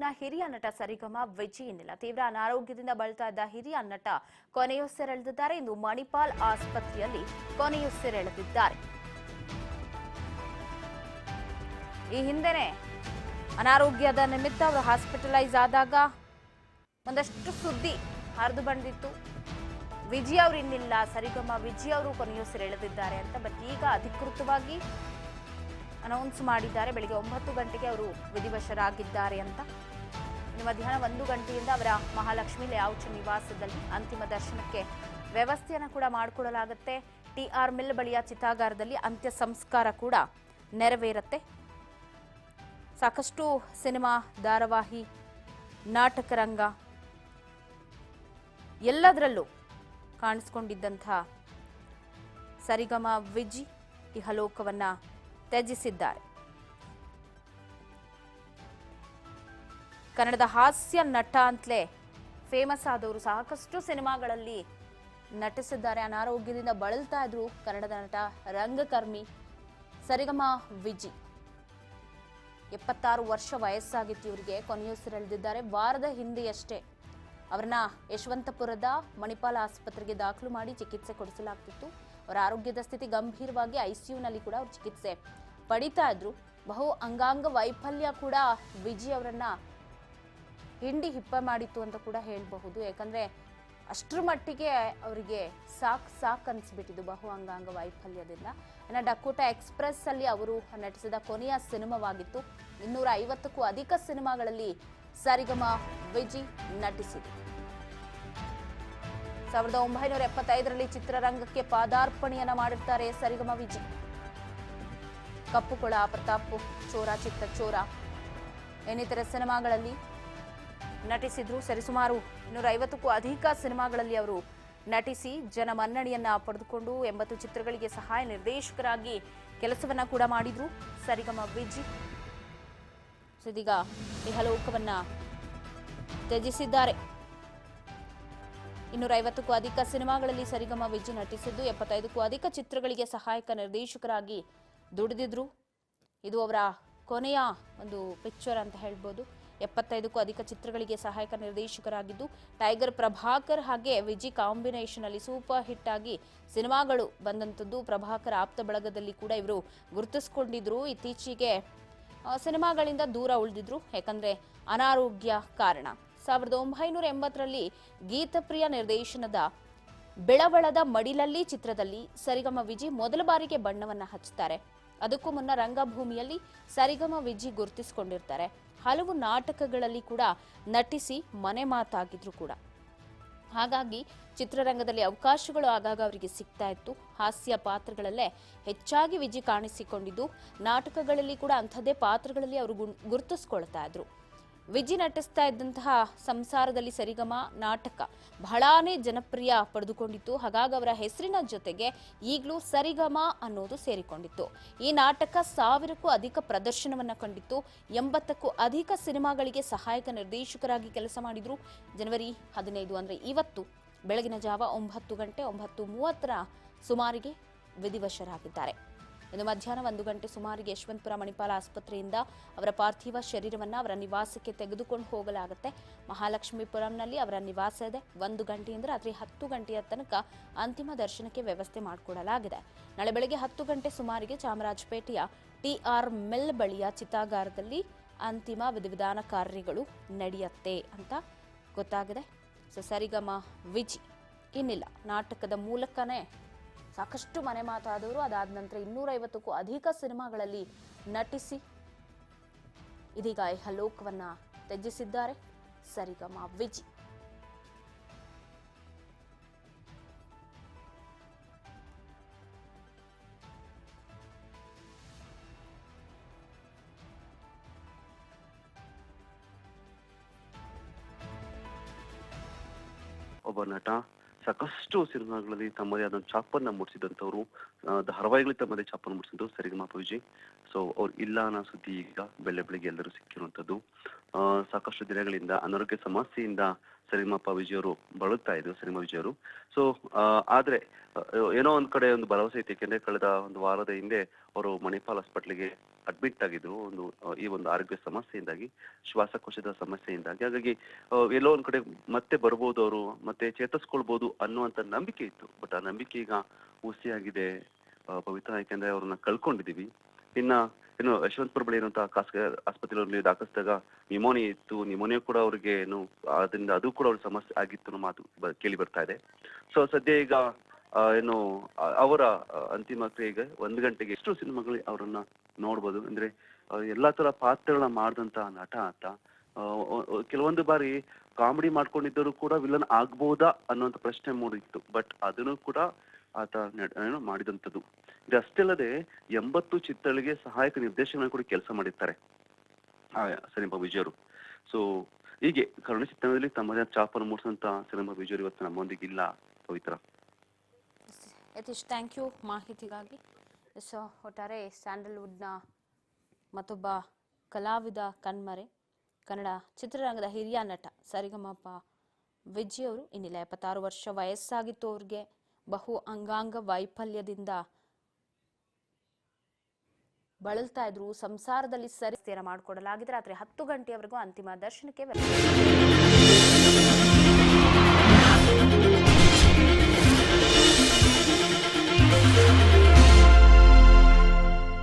ಬಾಲಿವುಡ್ನ ಹಿರಿಯ ನಟ ಸರಿಗಮ ವಿಜಿ ಇನ್ನಿಲ್ಲ. ತೀವ್ರ ಅನಾರೋಗ್ಯದಿಂದ ಬಳಲ್ತಾ ಇದ್ದ ಹಿರಿಯ ನಟ ಕೊನೆಯುಸಿರೆಳೆದಿದ್ದಾರೆ. ಇಂದು ಮಣಿಪಾಲ್ ಆಸ್ಪತ್ರೆಯಲ್ಲಿ ಕೊನೆಯುಸಿರೆಳೆದಿದ್ದಾರೆ. ಈ ಹಿಂದೆನೆ ಅನಾರೋಗ್ಯದ ನಿಮಿತ್ತ ಅವರು ಹಾಸ್ಪಿಟಲೈಸ್ ಆದಾಗ ಒಂದಷ್ಟು ಸುದ್ದಿ ಹರಿದು ಬಂದಿತ್ತು. ವಿಜಿ ಅವರು ಇನ್ನಿಲ್ಲ, ಸರಿಗಮ ವಿಜಿ ಅವರು ಕೊನೆಯುಸಿರೆಳೆದಿದ್ದಾರೆ ಅಂತ. ಬಟ್ ಈಗ ಅಧಿಕೃತವಾಗಿ ಅನೌನ್ಸ್ ಮಾಡಿದ್ದಾರೆ. ಬೆಳಿಗ್ಗೆ 9 ಗಂಟೆಗೆ ಅವರು ವಿಧಿವಶರಾಗಿದ್ದಾರೆ ಅಂತ. ಇನ್ನು ಮಧ್ಯಾಹ್ನ 1 ಗಂಟೆಯಿಂದ ಅವರ ಮಹಾಲಕ್ಷ್ಮಿ ಲೇಔಟ್ ನಿವಾಸದಲ್ಲಿ ಅಂತಿಮ ದರ್ಶನಕ್ಕೆ ವ್ಯವಸ್ಥೆಯನ್ನು ಕೂಡ ಮಾಡಿಕೊಡಲಾಗುತ್ತೆ. TR ಮಿಲ್ ಬಳಿಯ ಚಿತಾಗಾರದಲ್ಲಿ ಅಂತ್ಯ ಸಂಸ್ಕಾರ ಕೂಡ ನೆರವೇರುತ್ತೆ. ಸಾಕಷ್ಟು ಸಿನಿಮಾ, ಧಾರಾವಾಹಿ, ನಾಟಕ ರಂಗ ಎಲ್ಲದರಲ್ಲೂ ಕಾಣಿಸಿಕೊಂಡಿದ್ದಂಥ ಸರಿಗಮ ವಿಜಿ ಇಹಲೋಕವನ್ನ ತ್ಯಜಿಸಿದ್ದಾರೆ. ಕನ್ನಡದ ಹಾಸ್ಯ ನಟ ಅಂತಲೇ ಫೇಮಸ್ ಆದವರು, ಸಾಕಷ್ಟು ಸಿನಿಮಾಗಳಲ್ಲಿ ನಟಿಸಿದ್ದಾರೆ. ಅನಾರೋಗ್ಯದಿಂದ ಬಳಲ್ತಾ ಇದ್ರು ಕನ್ನಡದ ನಟ, ರಂಗಕರ್ಮಿ ಸರಿಗಮ ವಿಜಿ. 76 ವರ್ಷ ವಯಸ್ಸಾಗಿತ್ತು ಇವರಿಗೆ. ಕೊನೆಯುಸಿರೆಳೆದಿದ್ದಾರೆ. ವಾರದ ಹಿಂದೆಯಷ್ಟೇ ಅವರನ್ನ ಯಶವಂತಪುರದ ಮಣಿಪಾಲ್ ಆಸ್ಪತ್ರೆಗೆ ದಾಖಲು ಮಾಡಿ ಚಿಕಿತ್ಸೆ ಕೊಡಿಸಲಾಗ್ತಿತ್ತು. ಅವರ ಆರೋಗ್ಯದ ಸ್ಥಿತಿ ಗಂಭೀರವಾಗಿ ICUನಲ್ಲಿ ಕೂಡ ಅವರು ಚಿಕಿತ್ಸೆ ಪಡಿತಾ ಇದ್ರು. ಬಹು ಅಂಗಾಂಗ ವೈಫಲ್ಯ ಕೂಡ ವಿಜಿ ಅವರನ್ನ ಹಿಂಡಿ ಹಿಪ್ಪ ಮಾಡಿತ್ತು ಅಂತ ಕೂಡ ಹೇಳಬಹುದು. ಯಾಕಂದ್ರೆ ಅಷ್ಟರ ಮಟ್ಟಿಗೆ ಅವರಿಗೆ ಸಾಕ್ ಅನ್ಸ್ಬಿಟ್ಟಿದ್ದು ಬಹು ಅಂಗಾಂಗ ವೈಫಲ್ಯದಿಂದ. ಇನ್ನು ಡಕೋಟಾ ಎಕ್ಸ್ಪ್ರೆಸ್ ಅಲ್ಲಿ ಅವರು ನಟಿಸಿದ ಕೊನೆಯ ಸಿನಿಮಾವಾಗಿತ್ತು. 250ಕ್ಕೂ ಅಧಿಕ ಸಿನಿಮಾಗಳಲ್ಲಿ ಸರಿಗಮ ವಿಜಿ ನಟಿಸಿದರು. 1975ರಲ್ಲಿ ಚಿತ್ರರಂಗಕ್ಕೆ ಪಾದಾರ್ಪಣೆಯನ್ನ ಮಾಡಿರ್ತಾರೆ ಸರಿಗಮ ವಿಜಿ. ಕಪ್ಪುಕೊಳ, ಪ್ರತಾಪ್, ಚೋರ, ಚಿತ್ತ ಚೋರ ಇನ್ನಿತರ ಸಿನಿಮಾಗಳಲ್ಲಿ ನಟಿಸಿದ್ರು. ಸರಿಸುಮಾರು 250ಕ್ಕೂ ಅಧಿಕ ಸಿನಿಮಾಗಳಲ್ಲಿ ಅವರು ನಟಿಸಿ ಜನ ಮನ್ನಣೆಯನ್ನ ಪಡೆದುಕೊಂಡು 80 ಚಿತ್ರಗಳಿಗೆ ಸಹಾಯ ನಿರ್ದೇಶಕರಾಗಿ ಕೆಲಸವನ್ನ ಕೂಡ ಮಾಡಿದ್ರು ಸರಿಗಮ ವಿಜಿ. ಇದೀಗ ಇಹಲೋಕವನ್ನ ತ್ಯಜಿಸಿದ್ದಾರೆ. 250ಕ್ಕೂ ಅಧಿಕ ಸಿನಿಮಾಗಳಲ್ಲಿ ಸರಿಗಮ ವಿಜಿ ನಟಿಸಿದ್ದು, 75ಕ್ಕೂ ಅಧಿಕ ಚಿತ್ರಗಳಿಗೆ ಸಹಾಯಕ ನಿರ್ದೇಶಕರಾಗಿ ದುಡಿದಿದ್ರು. ಇದು ಅವರ ಕೊನೆಯ ಒಂದು ಪಿಕ್ಚರ್ ಅಂತ ಹೇಳ್ಬೋದು. 75ಕ್ಕೂ ಅಧಿಕ ಚಿತ್ರಗಳಿಗೆ ಸಹಾಯಕ ನಿರ್ದೇಶಕರಾಗಿದ್ದು, ಟೈಗರ್ ಪ್ರಭಾಕರ್ ಹಾಗೆ ವಿಜಿ ಕಾಂಬಿನೇಷನ್ ಅಲ್ಲಿ ಸೂಪರ್ ಹಿಟ್ ಆಗಿ ಸಿನಿಮಾಗಳು ಬಂದಂಥದ್ದು. ಪ್ರಭಾಕರ್ ಆಪ್ತ ಬಳಗದಲ್ಲಿ ಕೂಡ ಇವರು ಗುರುತಿಸಿಕೊಂಡಿದ್ರು. ಇತ್ತೀಚೆಗೆ ಸಿನಿಮಾಗಳಿಂದ ದೂರ ಉಳಿದಿದ್ರು, ಯಾಕಂದ್ರೆ ಅನಾರೋಗ್ಯ ಕಾರಣ. 1980ರಲ್ಲಿ ಗೀತಪ್ರಿಯ ನಿರ್ದೇಶನದ ಬೆಳವಳದ ಮಡಿಲಲ್ಲಿ ಚಿತ್ರದಲ್ಲಿ ಸರಿಗಮ ವಿಜಿ ಮೊದಲ ಬಾರಿಗೆ ಬಣ್ಣವನ್ನ ಹಚ್ಚುತ್ತಾರೆ. ಅದಕ್ಕೂ ಮುನ್ನ ರಂಗಭೂಮಿಯಲ್ಲಿ ಸರಿಗಮ ವಿಜಿ ಗುರುತಿಸಿಕೊಂಡಿರ್ತಾರೆ. ಹಲವು ನಾಟಕಗಳಲ್ಲಿ ಕೂಡ ನಟಿಸಿ ಮನೆ ಮಾತಾಗಿದ್ರು ಕೂಡ. ಹಾಗಾಗಿ ಚಿತ್ರರಂಗದಲ್ಲಿ ಅವಕಾಶಗಳು ಆಗಾಗ ಅವರಿಗೆ ಸಿಗ್ತಾ ಇತ್ತು. ಹಾಸ್ಯ ಪಾತ್ರಗಳಲ್ಲೇ ಹೆಚ್ಚಾಗಿ ವಿಜಿ ಕಾಣಿಸಿಕೊಂಡಿದ್ದು, ನಾಟಕಗಳಲ್ಲಿ ಕೂಡ ಅಂಥದ್ದೇ ಪಾತ್ರಗಳಲ್ಲಿ ಅವರು ಗುರುತಿಸ್ಕೊಳ್ತಾ ಇದ್ರು. ವಿಜಿ ನಟಿಸ್ತಾ ಇದ್ದಂತಹ ಸಂಸಾರದಲ್ಲಿ ಸರಿಗಮ ನಾಟಕ ಬಹಳಾನೇ ಜನಪ್ರಿಯ ಪಡೆದುಕೊಂಡಿತ್ತು. ಹಾಗಾಗಿ ಅವರ ಹೆಸರಿನ ಜೊತೆಗೆ ಈಗಲೂ ಸರಿಗಮ ಅನ್ನೋದು ಸೇರಿಕೊಂಡಿತ್ತು. ಈ ನಾಟಕ 1000ಕ್ಕೂ ಅಧಿಕ ಪ್ರದರ್ಶನವನ್ನ ಕಂಡಿತ್ತು. 80ಕ್ಕೂ ಅಧಿಕ ಸಿನಿಮಾಗಳಿಗೆ ಸಹಾಯಕ ನಿರ್ದೇಶಕರಾಗಿ ಕೆಲಸ ಮಾಡಿದ್ರು. ಜನವರಿ 15 ಅಂದ್ರೆ ಇವತ್ತು ಬೆಳಗಿನ ಜಾವ 9 ಗಂಟೆ 9:30ರ ಸುಮಾರಿಗೆ ವಿಧಿವಶರಾಗಿದ್ದಾರೆ. ಇನ್ನು ಮಧ್ಯಾಹ್ನ 1 ಗಂಟೆ ಸುಮಾರಿಗೆ ಯಶವಂತಪುರ ಮಣಿಪಾಲ ಆಸ್ಪತ್ರೆಯಿಂದ ಅವರ ಪಾರ್ಥಿವ ಶರೀರವನ್ನು ಅವರ ನಿವಾಸಕ್ಕೆ ತೆಗೆದುಕೊಂಡು ಹೋಗಲಾಗುತ್ತೆ. ಮಹಾಲಕ್ಷ್ಮೀಪುರಂನಲ್ಲಿ ಅವರ ನಿವಾಸ ಇದೆ. 1 ಗಂಟೆಯಿಂದ ರಾತ್ರಿ 10 ಗಂಟೆಯ ತನಕ ಅಂತಿಮ ದರ್ಶನಕ್ಕೆ ವ್ಯವಸ್ಥೆ ಮಾಡಿಕೊಡಲಾಗಿದೆ. ನಾಳೆ ಬೆಳಗ್ಗೆ 10 ಗಂಟೆ ಸುಮಾರಿಗೆ ಚಾಮರಾಜಪೇಟೆಯ TR ಮಿಲ್ ಬಳಿಯ ಚಿತಾಗಾರದಲ್ಲಿ ಅಂತಿಮ ವಿಧಿವಿಧಾನ ಕಾರ್ಯಗಳು ನಡೆಯುತ್ತೆ ಅಂತ ಗೊತ್ತಾಗಿದೆ. ಸರಿಗಮ ವಿಜಿ ಇನ್ನಿಲ್ಲ. ನಾಟಕದ ಮೂಲಕನೇ ಸಾಕಷ್ಟು ಮನೆ ಮಾತಾದವರು. ಅದಾದ ನಂತರ 250ಕ್ಕೂ ಅಧಿಕ ಸಿನಿಮಾಗಳಲ್ಲಿ ನಟಿಸಿ ಇದೀಗ ಇಹಲೋಕವನ್ನ ತ್ಯಜಿಸಿದ್ದಾರೆ ಸರಿಗಮ ವಿಜಿ. ಒಬ್ಬ ನಟ, ಸಾಕಷ್ಟು ಸಿನಿಮಾಗಳಲ್ಲಿ ತಮ್ಮದೇ ಆದ ಛಾಪನ್ನ ಮೂಡಿಸಿದಂಥವ್ರು, ಧಾರಾವಾಹಿಗಳಲ್ಲಿ ತಮ್ಮದೇ ಛಾಪನ್ನು ಮೂಡಿಸಿದ್ರು ಸರಿಗಮ ವಿಜಿ. ಸೊ ಅವ್ರು ಇಲ್ಲ ಅನ್ನೋ ಸುದ್ದಿ ಈಗ ಬೆಳಗ್ಗೆ ಎಲ್ಲರೂ ಸಿಕ್ಕಿರುವಂಥದ್ದು. ಸಾಕಷ್ಟು ದಿನಗಳಿಂದ ಅನಾರೋಗ್ಯ ಸಮಸ್ಯೆಯಿಂದ ಸರಿಗಮಪ ವಿಜಯ್ ಅವರು ಬಳಲ್ತಾ ಇದ್ರು, ಸರಿಗಮ ವಿಜಯ್ ಅವರು. ಸೊ ಆದ್ರೆ ಏನೋ ಒಂದ್ ಕಡೆ ಒಂದು ಭರವಸೆ ಇತ್ತು. ಯಾಕೆಂದ್ರೆ ಕಳೆದ ಒಂದು ವಾರದ ಹಿಂದೆ ಅವರು ಮಣಿಪಾಲ್ ಹಾಸ್ಪಿಟ್ಲಿಗೆ ಅಡ್ಮಿಟ್ ಆಗಿದ್ರು ಈ ಒಂದು ಆರೋಗ್ಯ ಸಮಸ್ಯೆಯಿಂದಾಗಿ, ಶ್ವಾಸಕೋಶದ ಸಮಸ್ಯೆಯಿಂದಾಗಿ. ಹಾಗಾಗಿ ಎಲ್ಲೋ ಒಂದ್ ಕಡೆ ಮತ್ತೆ ಬರ್ಬೋದು ಅವರು, ಮತ್ತೆ ಚೇತರಿಸ್ಕೊಳ್ಬಹುದು ಅನ್ನುವಂತ ನಂಬಿಕೆ ಇತ್ತು. ಬಟ್ ಆ ನಂಬಿಕೆ ಈಗ ಹುಸಿಯಾಗಿದೆ ಪವಿತ್ರ. ಯಾಕೆಂದ್ರೆ ಅವ್ರನ್ನ ಕಳ್ಕೊಂಡಿದೀವಿ. ಇನ್ನು ಯಶವಂತಪುರ ಬಳಿ ಇರುವಂತಹ ಖಾಸಗಿ ಆಸ್ಪತ್ರೆಯಲ್ಲಿ ದಾಖಲಿಸಿದಾಗ ನ್ಯೂಮೋನಿಯಾ ಇತ್ತು. ನ್ಯೂಮೋನಿಯಾ ಕೂಡ ಅವ್ರಿಗೆ ಅದರಿಂದ ಅದು ಕೂಡ ಅವ್ರ ಸಮಸ್ಯೆ ಆಗಿತ್ತು ಅನ್ನೋ ಮಾತು ಕೇಳಿ ಬರ್ತಾ ಇದೆ. ಸೊ ಸದ್ಯ ಈಗ ಅವರ ಅಂತಿಮ ಕ್ರಿಯೆಗೆ 1 ಗಂಟೆಗೆ ಎಷ್ಟು ಸಿನಿಮಾಗಳು ಅವರನ್ನ ನೋಡ್ಬೋದು. ಅಂದ್ರೆ ಎಲ್ಲಾ ತರ ಪಾತ್ರಗಳನ್ನ ಮಾಡಿದಂತ ನಟ ಆತ. ಕೆಲವೊಂದು ಬಾರಿ ಕಾಮಿಡಿ ಮಾಡ್ಕೊಂಡಿದ್ದರು ಕೂಡ ವಿಲನ್ ಆಗ್ಬೋದಾ ಅನ್ನೋಂಥ ಪ್ರಶ್ನೆ ಮೂಡಿತ್ತು. ಬಟ್ ಅದನ್ನು ಕೂಡ ಆತ ಮಾಡಿದಂಥದ್ದು. ಇದಷ್ಟೇ ಅಲ್ಲದೆ 80 ಚಿತ್ರಗಳಿಗೆ ಸಹಾಯಕ ನಿರ್ದೇಶಕನ ಕೂಡ ಕೆಲಸ ಮಾಡಿರ್ತಾರೆ ಸರಿಗಮ ವಿಜಯ್ ಅವರು. ಸೊ ಹೀಗೆ ಕನ್ನಡ ಚಿತ್ರದಲ್ಲಿ ತಮ್ಮದೇ ಛಾಪನ್ನು ಮೂಡಿಸಿದಂತ ಸರಿಗಮ ವಿಜಯ್ ಇವತ್ತು ನಮ್ಮೊಂದಿಗೆ ಇಲ್ಲ ಪವಿತ್ರ. ಯತೀಶ್, ಥ್ಯಾಂಕ್ ಯು ಮಾಹಿತಿಗಾಗಿ. ಸೊ ಒಟ್ಟಾರೆ ಸ್ಯಾಂಡಲ್ವುಡ್ನ ಮತ್ತೊಬ್ಬ ಕಲಾವಿದ ಕಣ್ಮರೆ, ಕನ್ನಡ ಚಿತ್ರರಂಗದ ಹಿರಿಯ ನಟ ಸರಿಗಮಪ ವಿಜಯ್ ಅವರು ಇನ್ನಿಲ್ಲ. 76 ವರ್ಷ ವಯಸ್ಸಾಗಿತ್ತು ಅವ್ರಿಗೆ. ಬಹು ಅಂಗಾಂಗ ವೈಫಲ್ಯದಿಂದ ಬಳಲ್ತಾ ಇದ್ರು. ಸಂಸಾರದಲ್ಲಿ ಸರಿ ಮಾಡಿಕೊಡಲಾಗಿದೆ. ರಾತ್ರಿ 10 ಗಂಟೆಯವರೆಗೂ ಅಂತಿಮ ದರ್ಶನಕ್ಕೆ